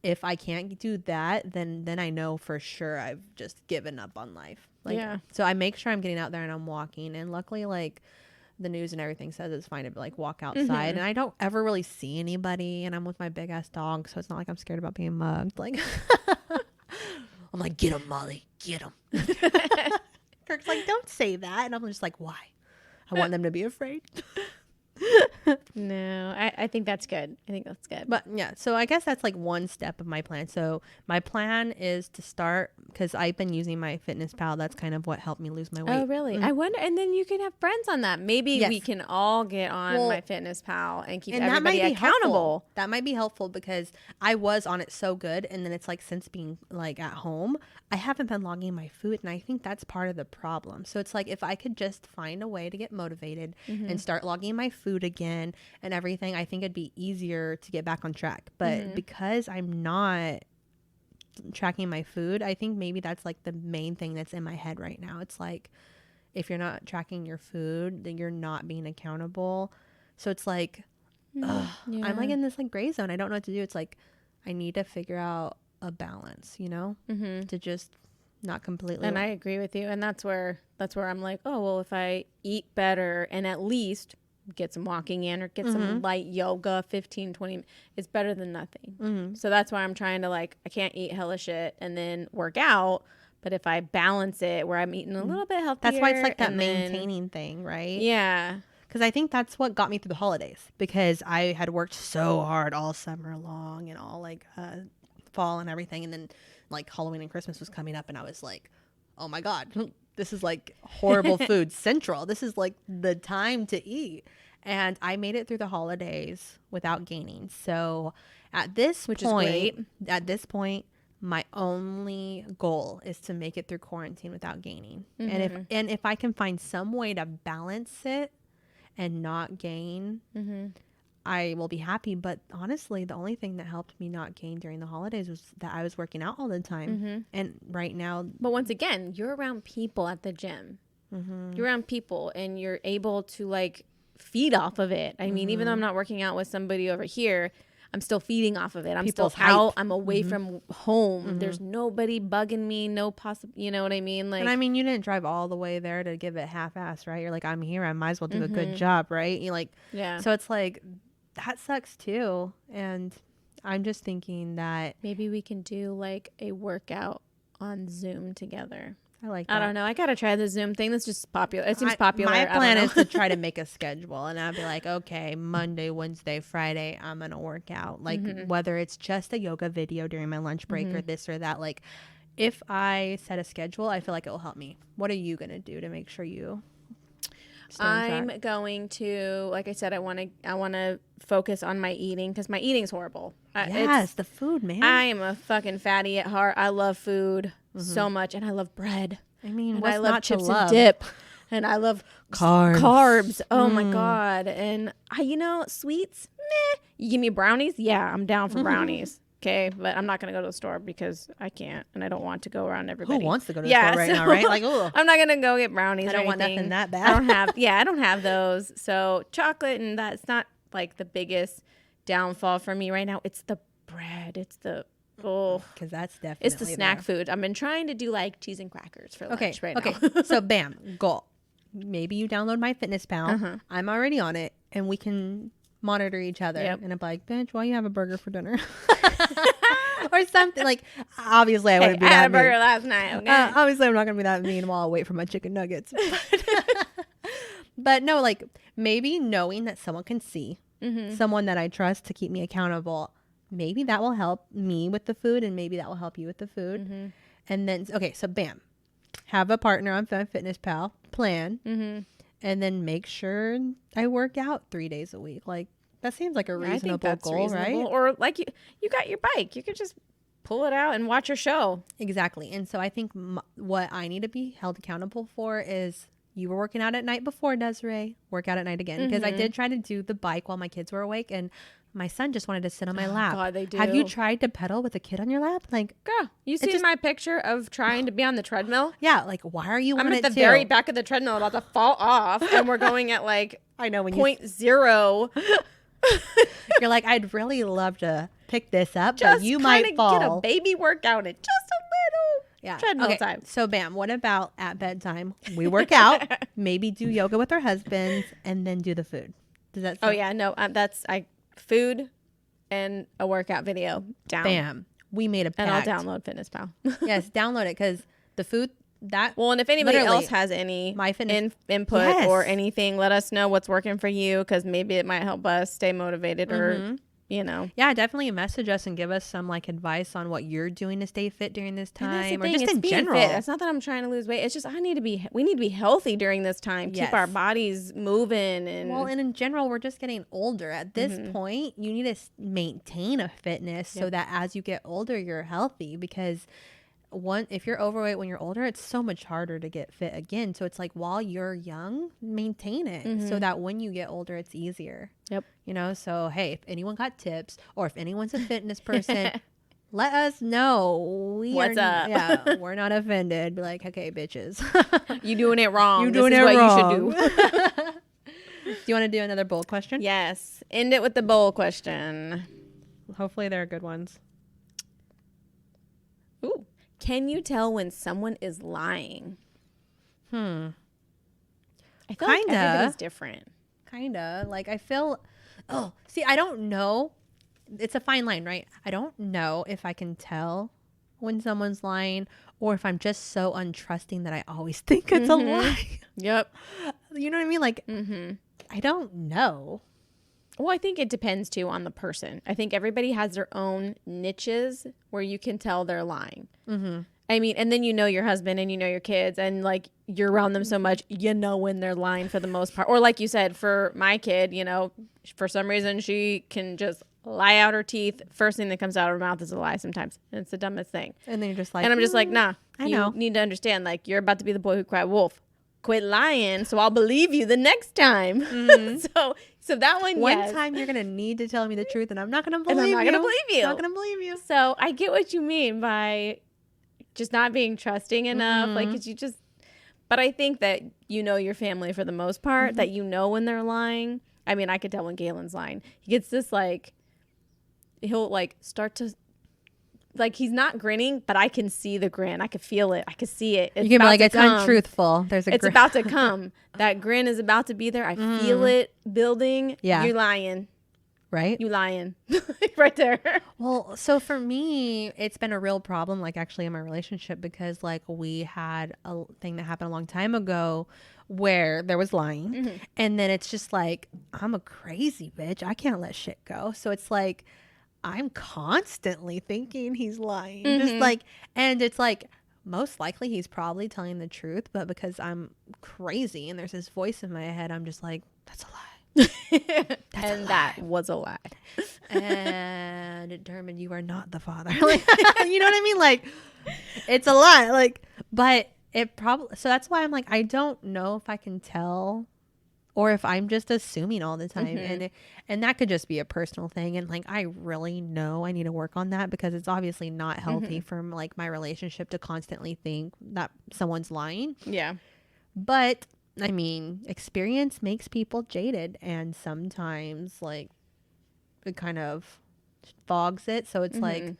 if I can't do that, then I know for sure I've just given up on life. Like, so I make sure I'm getting out there and I'm walking. And luckily, like the news and everything says it's fine to like walk outside, and I don't ever really see anybody, and I'm with my big ass dog, so it's not like I'm scared about being mugged. Like, I'm like, get him, Molly, get him. Kirk's like, don't say that, and I'm just like, why? I want them to be afraid. No, I think that's good. I think that's good. But yeah, so I guess that's like one step of my plan. So my plan is to start, because I've been using my Fitness Pal. That's kind of what helped me lose my weight. Oh, really? I wonder. And then you can have friends on that. Maybe we can all get on my Fitness Pal and keep everybody accountable. That might be helpful, because I was on it so good, and then it's like since being like at home, I haven't been logging my food, and I think that's part of the problem. So it's like if I could just find a way to get motivated and start logging my food again and everything, I think it'd be easier to get back on track. But because I'm not tracking my food, I think maybe that's like the main thing that's in my head right now. It's like, if you're not tracking your food, then you're not being accountable. So it's like, I'm like in this like gray zone. I don't know what to do. It's like, I need to figure out a balance, you know, to just not completely. And I agree with you. And that's where I'm like, oh, well, if I eat better and at least get some walking in or get some light yoga, 15, 20, it's better than nothing. So that's why I'm trying to like, I can't eat hella shit and then work out. But if I balance it where I'm eating a little bit healthier. That's why it's like that maintaining thing, right? Yeah. Because I think that's what got me through the holidays, because I had worked so hard all summer long and all like fall and everything. And then like Halloween and Christmas was coming up, and I was like, oh my God, this is like horrible food central. This is like the time to eat. And I made it through the holidays without gaining. So at this point, my only goal is to make it through quarantine without gaining. And if I can find some way to balance it and not gain, I will be happy. But honestly, the only thing that helped me not gain during the holidays was that I was working out all the time. And right now, but once again, you're around people at the gym. You're around people, and you're able to like feed off of it. I mean, even though I'm not working out with somebody over here, I'm still feeding off of it. I'm still out. I'm away from home. There's nobody bugging me. No possible. You know what I mean? Like, and I mean, you didn't drive all the way there to give it half-ass, right? You're like, I'm here. I might as well do a good job, right? You like, so it's like, that sucks too. And I'm just thinking that maybe we can do like a workout on Zoom together. I like that. I don't know. I got to try the Zoom thing. That's just popular. It seems popular. My plan is to try to make a schedule, and I'll be like, okay, Monday, Wednesday, Friday, I'm going to work out. Like whether it's just a yoga video during my lunch break or this or that. Like if I set a schedule, I feel like it will help me. What are you going to do to make sure you I'm going to, like I said, I want to focus on my eating, because my eating is horrible. Yes, the food, man. I am a fucking fatty at heart. I love food so much, and I love bread. I mean, and what's I love not chips to love? and dip, and I love carbs. Oh my God! And sweets. Meh. You give me brownies, yeah, I'm down for brownies. Okay, but I'm not going to go to the store because I can't, and I don't want to go around everybody. Who wants to go to the store right now, right? Like, oh, I'm not going to go get brownies. I don't want nothing that bad. I don't have those. So chocolate, and that's not like the biggest downfall for me right now. It's the bread. It's the because that's definitely it's the snack food. I've been trying to do like cheese and crackers for lunch right now. So bam, goal. Maybe you download my Fitness Pal. I'm already on it, and we can monitor each other. And I'm like, bitch, why you have a burger for dinner? Or something. Like, obviously I wouldn't be that mean. I had a burger last night. Okay? Obviously I'm not gonna be that mean while I wait for my chicken nuggets. But no, like maybe knowing that someone can see, someone that I trust to keep me accountable, maybe that will help me with the food, and maybe that will help you with the food. And then so bam, have a partner on Fitness Pal, plan, and then make sure I work out 3 days a week. Like, that seems like a reasonable goal, right? Or like you got your bike, you could just pull it out and watch your show. Exactly. And so I think what I need to be held accountable for is, you were working out at night before, Desiree, work out at night again. Because I did try to do the bike while my kids were awake, and my son just wanted to sit on my lap. God, they do. Have you tried to pedal with a kid on your lap? Like, girl, you seen my picture of trying to be on the treadmill? Yeah, like, why are you I'm at the very back of the treadmill about to fall off, and we're going at like I know when 0.0. You're like, I'd really love to pick this up, but you might fall. Just get a baby workout in, just a little. Yeah. Treadmill time. So bam, what about at bedtime? We work out, maybe do yoga with our husbands, and then do the food. Does that sound? Oh yeah, no, food and a workout video down. Bam. We made a pact. And I'll download FitnessPal. Yes, download it because the food that. Well, and if anybody else has any input or anything, let us know what's working for you because maybe it might help us stay motivated or, you know. Yeah, definitely message us and give us some like advice on what you're doing to stay fit during this time or just it's in being general. Fit. It's not that I'm trying to lose weight. It's just we need to be healthy during this time. Yes. Keep our bodies moving and in general, we're just getting older. At this point, you need to maintain a fitness so that as you get older, you're healthy because if you're overweight when you're older, it's so much harder to get fit again. So it's like while you're young, maintain it so that when you get older, it's easier. Yep. You know, so hey, if anyone got tips or if anyone's a fitness person, let us know. What's up? Yeah, we're not offended. Be like, okay, bitches. You doing it wrong. You doing this it is wrong. What you should do. Do you want to do another bold question? Yes. End it with the bold question. Hopefully they're good ones. Ooh. Can you tell when someone is lying? I feel like everybody's different. Kinda. Like I feel I don't know. It's a fine line, right? I don't know if I can tell when someone's lying or if I'm just so untrusting that I always think it's a lie. Yep. You know what I mean? Like I don't know. Well, I think it depends too on the person. I think everybody has their own niches where you can tell they're lying. I mean, and then you know your husband and you know your kids and like you're around them so much, you know when they're lying for the most part. Or like you said, for my kid, you know, for some reason she can just lie out her teeth. First thing that comes out of her mouth is a lie sometimes. And it's the dumbest thing. And then you're just like, and I'm just like, nah, I know. You need to understand, like, you're about to be the boy who cried wolf. Quit lying so I'll believe you the next time. So that one time you're gonna need to tell me the truth and I'm not gonna believe you. I'm not gonna believe you. So I get what you mean by just not being trusting enough. Like, cause you just, but I think that you know your family for the most part, that you know when they're lying. I mean, I could tell when Galen's lying. He gets this like, he'll like start to, like he's not grinning, but I can see the grin. I could feel it. I could see it. You can be like, it's untruthful. It's about to come. That grin is about to be there. I feel it building. Yeah. You're lying. Right? You lying. Right there. Well, so for me, it's been a real problem, like actually in my relationship, because like we had a thing that happened a long time ago where there was lying. And then it's just like, I'm a crazy bitch. I can't let shit go. So it's like, I'm constantly thinking he's lying. Just like, and it's like, most likely he's probably telling the truth, but because I'm crazy and there's this voice in my head, I'm just like, that's a lie. That was a lie. And determined you are not the father. Like, you know what I mean? Like, it's a lie. Like, but it probably, so that's why I'm like, I don't know if I can tell or if I'm just assuming all the time. And that could just be a personal thing. And like, I really know I need to work on that because it's obviously not healthy for like my relationship to constantly think that someone's lying. Yeah. But I mean, experience makes people jaded, and sometimes like it kind of fogs it. So it's like,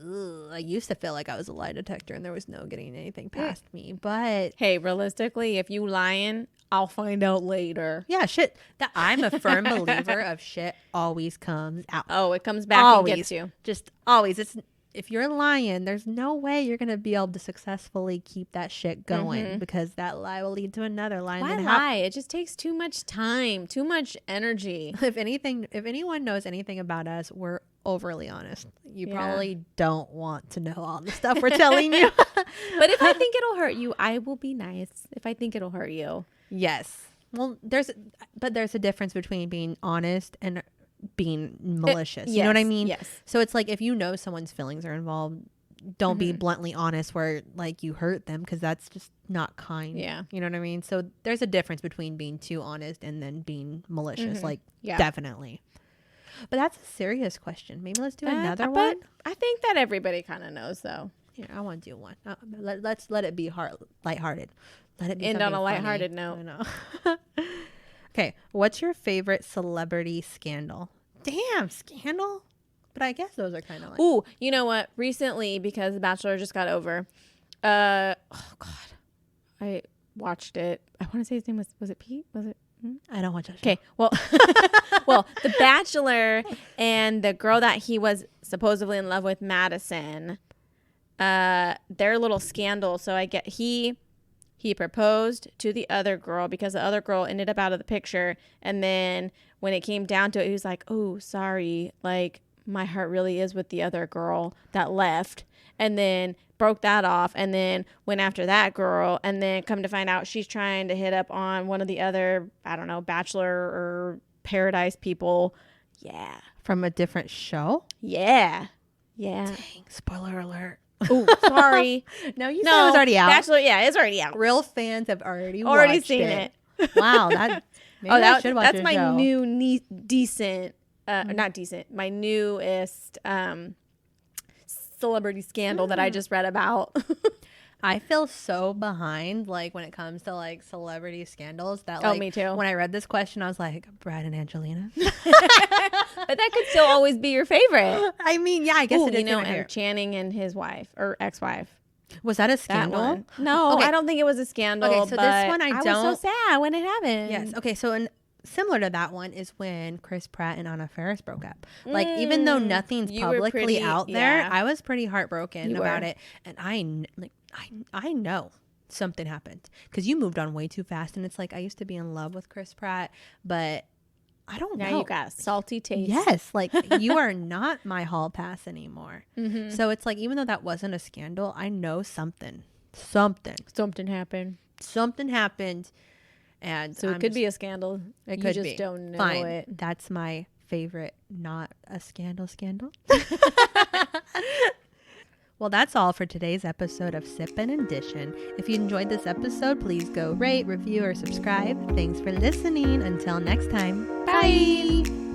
ugh, I used to feel like I was a lie detector and there was no getting anything past me. But hey, realistically, if you lying, I'll find out later. Yeah, shit. That I'm a firm believer of shit always comes out. Oh, it comes back always. And gets you. Just always. It's if you're lying, there's no way you're going to be able to successfully keep that shit going because that lie will lead to another lie. Why lie? It just takes too much time, too much energy. If anyone knows anything about us, we're overly honest. You probably don't want to know all the stuff we're telling you. But if I think it'll hurt you, I will be nice. If I think it'll hurt you. Yes. Well, there's a difference between being honest and being malicious. You know what I mean? Yes. So it's like if you know someone's feelings are involved, don't be bluntly honest where like you hurt them because that's just not kind. Yeah. You know what I mean? So there's a difference between being too honest and then being malicious. Like definitely. But that's a serious question. Maybe let's do another one. I think that everybody kind of knows though. Here, I want to do one. Let's let it be lighthearted. Let it be end on a lighthearted note. note. I know. Okay, what's your favorite celebrity scandal? Damn, scandal? But I guess those are kind of like... Ooh, you know what? Recently, because The Bachelor just got over, Oh God, I watched it. I want to say his name was it Pete? Was it? I don't watch that show. Okay, well, well, The Bachelor and the girl that he was supposedly in love with, Madison, their little scandal. So I get he proposed to the other girl because the other girl ended up out of the picture, and then when it came down to it, he was like, "Oh, sorry, like my heart really is with the other girl that left," and then broke that off, and then went after that girl, and then come to find out she's trying to hit up on one of the other, I don't know, Bachelor or Paradise people. Yeah. From a different show? Yeah. Dang, spoiler alert. Oh, sorry. No, you said it was already out. Bachelor, yeah, it's already out. Real fans have already seen it. Wow, that maybe I should watch that's your my show. new decent, not decent, my newest celebrity scandal that I just read about. I feel so behind, like, when it comes to, like, celebrity scandals that, like, me too. When I read this question, I was like, Brad and Angelina? But that could still always be your favorite. I mean, yeah, I guess it is. You know, and Channing and his wife, or ex-wife. Was that a scandal? That one. No, Okay. I don't think it was a scandal. Okay, so this one I was don't- so sad when it happened. Yes. Okay, so similar to that one is when Chris Pratt and Anna Faris broke up. Like, even though nothing's You were publicly pretty- out there, yeah. I was pretty heartbroken You about were. it. And I know something happened because you moved on way too fast. And it's like, I used to be in love with Chris Pratt, but I don't know. Now you got a salty taste. Yes, like you are not my hall pass anymore. Mm-hmm. So it's like, even though that wasn't a scandal, I know something happened. happened. And So it could be a scandal. It You could just be. don't know Fine. it. That's my favorite, not a scandal. Well, that's all for today's episode of Sippin and Dishin. If you enjoyed this episode, please go rate, review, or subscribe. Thanks for listening. Until next time. Bye.